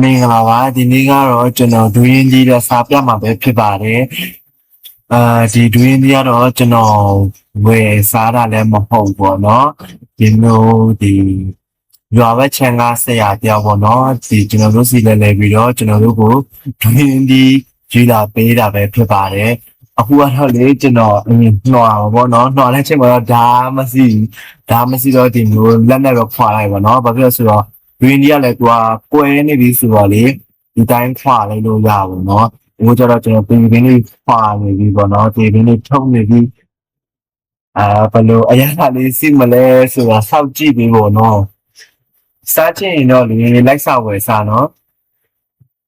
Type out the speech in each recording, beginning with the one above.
မင်္ဂလာပါဒီနေ့ကတော့ကျွန်တော်ဒူးရင်းကြီးတဲ့စာပြမှာပဲဖြစ်ပါတယ်ဒီဒူးရင်းကြီးကတော့ကျွန်တော်ဝယ်စားတာလည်းမဟုတ်ပေါ့နော်ဒီမျိုးဒီရွာဘက်ချန်ကဆရာတယောက်ပေါ့နော်ဒီကျွန်တော်တို့စီလဲပြီးတော့ကျွန်တော်တို့ကိုဒူးရင်းကြီးယူလာပေးတာပဲဖြစ်ပါတယ်အခုကတော့လေကျွန်တော်နှော်ပါပေါ့နော်နှော်လိုက်ချိန်မှာတော့ဒါမရှိတော့ဒီမျိုးလက်နဲ့ပဲခွာလိုက်ပါနော်ဘာဖြစ်လို့ဆိုတော့ဒူးရင်းကြီးကလည်းသူကကွဲနေပြီဆိုတော့လေဒီတိုင်းခွာလိုက်လို့ရပါဘူးเนาะဟိုကျတော့ကျွန်တော်ပြင်ပင်းလေးခွာနေပြီပေါ့เนาะဒီပင်းလေးထုံနေပြီဘယ်လိုအရာလေးစိမလဲဆိုတာစောက်ကြည့်ပြီးပေါ့เนาะစားချင်ရင်တော့လေလိုက်စားဝယ်စားเนาะ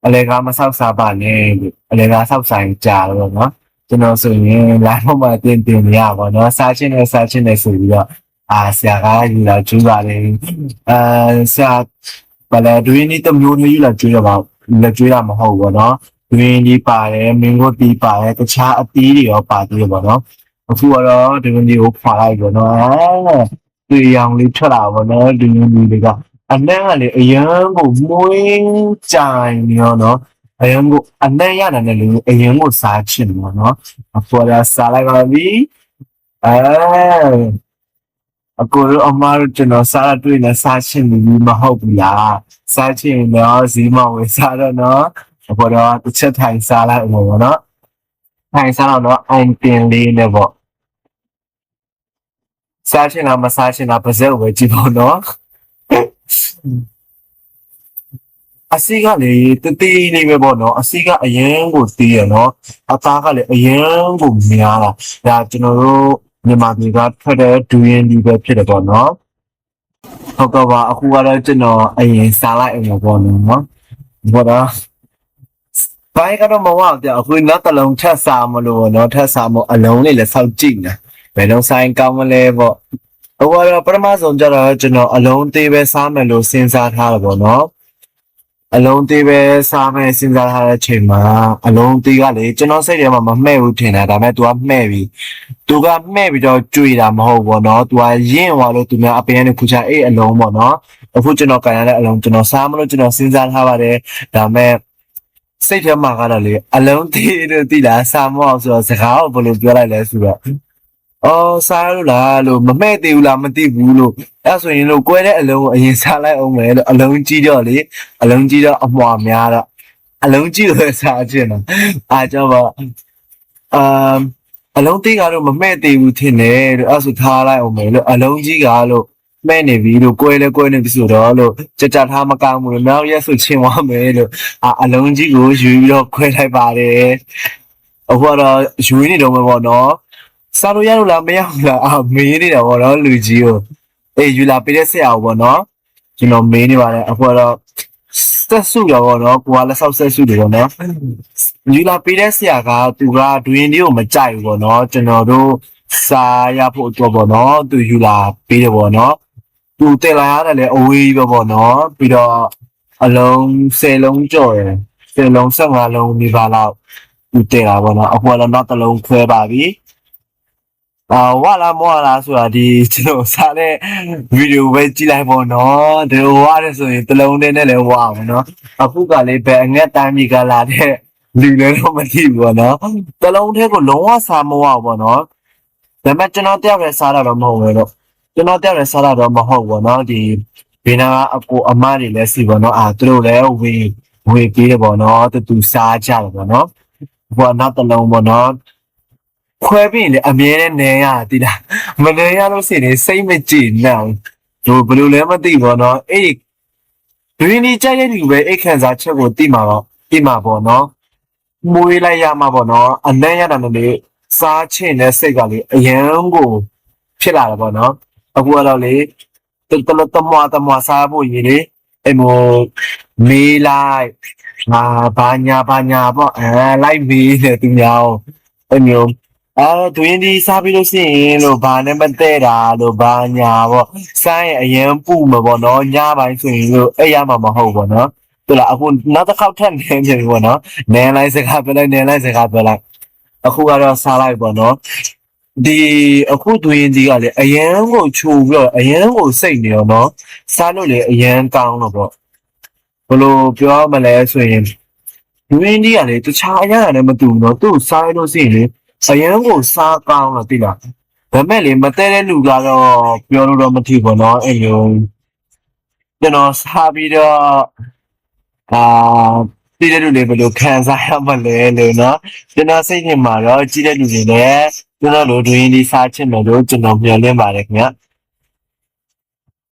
အလေကမဆောက်စားပါနဲ့အလေကဆောက်ဆိုင်ကြာတော့เนาะကျွန်တော်ဆိုရင်လာတော့မှတင်ရပါเนาะစားချင်တယ်ဆိုပြီးတော့ဆရာကယူလာကျူးပါလေဆရာဘာလဲဒွေးနေတမျိုးမျိုးယူလာကျူးရပါလက်ကျွေးတာမဟုတ်ဘူးเนาะဒွေးကြီးပါတယ်မင်းကိုတီးပါတယ်တခြားအသီးတွေရောပါသေးတယ်ပေါ့เนาะအခုတော့ဒီလိုမျိုးဖွာလိုက်ပေါ့เนาะဒီရောင်လေးထွက်လာပေါ့เนาะဒီမျိုးတွေကအနံ့ကလေအရန်ကိုမွေးကြိုင်နေရောเนาะအရန်ကိုအနံ့ရတာနဲ့လေအရန်ကိုစားချင်ပေါ့เนาะအခုတော့စားလိုက်ပါပြီအကိုတို့အမားတို့ကျွန်တော်စားရတွေ့နေစားချင်ဘူးမဟုတ်ဘူးလားစားချင်တော့ဇီးမဝယ်စားတော့နော်ဘောတော့တစ်ချက်ထိုင်စားလိုက်ဦးပေါ့နော်ထိုင်စားတော့အိုင်တင်လေးနဲ့ပေါ့စားချင်တာမစားချင်တာပါဇက်ဝယ်ကြည့်ပေါ့နော်အစီကလေတတိလေးပဲပေါ့နော်အစီကအရင်ကိုတီးရနော်အသားကလည်းအရင်ကိုများတာဒါကျွန်တော်တို့မြန်မာပြည်ကထွက်တဲ့ဒူးရင်းဒီပဲဖြစ်တယ်ပေါ့နော်ဟုတ်တော့ပါအခုကတော့ကျွန်တော်အရင်စားလိုက်အောင်ပေါ့နော်ဘောတော့ဘိုင်းကတော့မဝပြအခုနောက်တစ်လုံးထပ်စားမလို့နော်ထပ်စားမအလုံးလေးလည်းစောက်ကြည့်နေဘယ်လုံးဆိုင်ကောင်းမလဲပေါ့ဟိုကတော့ပထမဆုံးကျတော့ကျွန်တော်အလုံးသေးပဲစားမယ်လို့စဉ်းစားထားတယ်ပေါ့နော်အလုံးသေးပဲစားမယ်စဉ်းစားထားတဲ့ချိန်မှာအလုံးသေးကလေကျွန်တော်စိတ်ထဲမှာမမှဲ့ဘူးထင်တာဒါပေမဲ့ तू ကမှဲ့ပြီသူကမှဲ့ပြီးတော့ကြွေတာမဟုတ်ဘောနော်သူကရင့်သွားလို့သူများအပင်ကနေခူချအေးအလုံးပေါ့နော်အခုကျွန်တော်ကန်ရတဲ့အလုံးကျွန်တော်စားမလို့ကျွန်တော်စဉ်းစားထားပါတယ်ဒါပေမဲ့စိတ်ထဲမှာကတော့လေအလုံးသေးလို့တိလားစားမအောင်ဆိုတော့စကားကိုဘယ်လိုပြောလိုက်လဲဆိုတော့စားလို့လားလို့မမဲ့သေးဘူးလားမသိဘူးလို့အဲ့ဆိုရင်လို့ကွဲတဲ့အလုံးကိုအရင်စားလိုက်အောင်မယ်လို့အလုံးကြီးတော့လေအလုံးကြီးတော့အမွာများတော့အလုံးကြီးလို့စားချင်တော့ကြောင့်ပါအလုံးသေးကတော့မမဲ့သေးဘူးထင်တယ်လို့အဲ့ဆိုထားလိုက်အောင်မယ်လို့အလုံးကြီးကလို့မဲ့နေပြီလို့ကွဲနေပြီဆိုတော့လို့ကြထားမကောင်းဘူးလို့နောက်ရက်ဆိုချင်းသွားမယ်လို့အလုံးကြီးကိုယူပြီးတော့ခွဲလိုက်ပါတယ်အခုတော့ယူနေတော့မှာပေါ့နော်စားလို့ရလို့လားမရဘူးလားမေးနေတာပေါ့နော်လူကြီးကိုယူလာပေးတဲ့ဆရာပေါ့နော်ကျွန်တော်မေးနေပါတယ်အခုတော့ဆက်စုရပေါ့နော်ကိုကလည်းဆောက်ဆက်စုတယ်ပေါ့နော်ယူလာပေးတဲ့ဆရာကသူကဒွင်းလေးကိုမကြိုက်ဘူးပေါ့နော်ကျွန်တော်တို့စားရဖို့အတွက်ပေါ့နော်သူယူလာပေးတယ်ပေါ့နော်သူတက်လာရတယ်လေအဝေးပဲပေါ့နော်ပြီးတော့အလုံး10လုံးကျော်တယ်10လုံး15လုံးဒီပါလောက်သူတက်လာပေါ့နော်အခုတော့နောက်တစ်လုံးခွဲပါပြီဝလာမောလာဆိုတာဒီကျွန်တော်စားတဲ့ဗီဒီယိုပဲကြည့်လိုက်ပေါ့နော်ဒီဝါရဲဆိုရင်တလုံးနဲ့လည်းဝါပါနော်အခုကလေးပဲအငက်တိုင်းမိကလာတဲ့လူလည်းတော့မသိဘူးပေါ့နော်တလုံးထဲကိုလုံးဝစားမဝပေါ့နော်ဒါပေမဲ့ကျွန်တော်တယောက်လည်းစားတာတော့မဟုတ်ဘူးတော့ကျွန်တော်တယောက်လည်းစားတာတော့မဟုတ်ဘူးနော်ဒီဘေးနာကအကိုအမတွေလည်းစီပေါ့နော်သူတို့လည်းဝေပေးတယ်ပေါ့နော်တူစားကြတယ်ပေါ့နော်ဘောနောက်တလုံးပေါ့နော်ခွဲပြီးလေအမြဲတမ်းနေရတိလားမနေရလို့ရှိရင်စိတ်မကြည်နိုင်တို့ဘယ်လိုလဲမသိဘောနော်အဲ့ဒွင်းဒီကြိုက်တဲ့လူပဲအိတ်ခံစားချက်ကိုတိမှာပေါ့နော်မွေးလိုက်ရမှာပေါ့နော်အနံ့ရတာနဲ့စားချင်တဲ့စိတ်ကလေအရန်ကိုဖြစ်လာတယ်ပေါ့နော်အခုကတော့လေတမွာစားဖို့ရည်လေအဲ့မို့မေးလိုက်ဘာညာပေါ့လိုက်မေးတယ်သူများအဲ့မျိုးဒွင်းဒီစားပြီးလို့ရှိရင်လို့ဘာနဲ့မတဲ့တာလို့ဘာညာပေါ့စားရင်အရင်ပူမှာပေါ့နော်ညပိုင်းဆိုရင်လို့အဲ့ရမှာမဟုတ်ပေါ့နော်တူလားအခုနောက်တစ်ခေါက်ထပ်နေပြန်ပြီပေါ့နော်နန်းလိုက်စကားပြောလိုက်အခုကတော့စားလိုက်ပေါ့နော်ဒီအခုဒွင်းဒီကလေအရင်ကိုချိုးပြီးတော့အရင်ကိုစိတ်နေရောနော်စားလို့လေအရင်ကောင်းတော့ပေါ့ ဘယ်လိုပြောမလဲဆိုရင်လူရင်းကြီးကလေတခြားအရာနဲ့မတူဘူးနော်သူ့ကိုစားလို့ရှိရင်လေအရန်ကိုစားကောင်းတော့သိလားဒါမဲ့လေမတဲတဲ့လူကတော့ပြောလို့တော့မထီဘူးနော်အဲ့လိုကျွန်တော်စားပြီးတော့အာကြည့်တဲ့လူတွေဘယ်လိုခံစားရမလဲလို့နော်ကျွန်တော်စိတ်ထဲမှာတော့ကြည့်တဲ့လူတွေလည်းကျွန်တော်တို့တွင်ဒီစားချင်တယ်လို့ကျွန်တော်မျှော်လင့်ပါတယ်ခင်ဗျ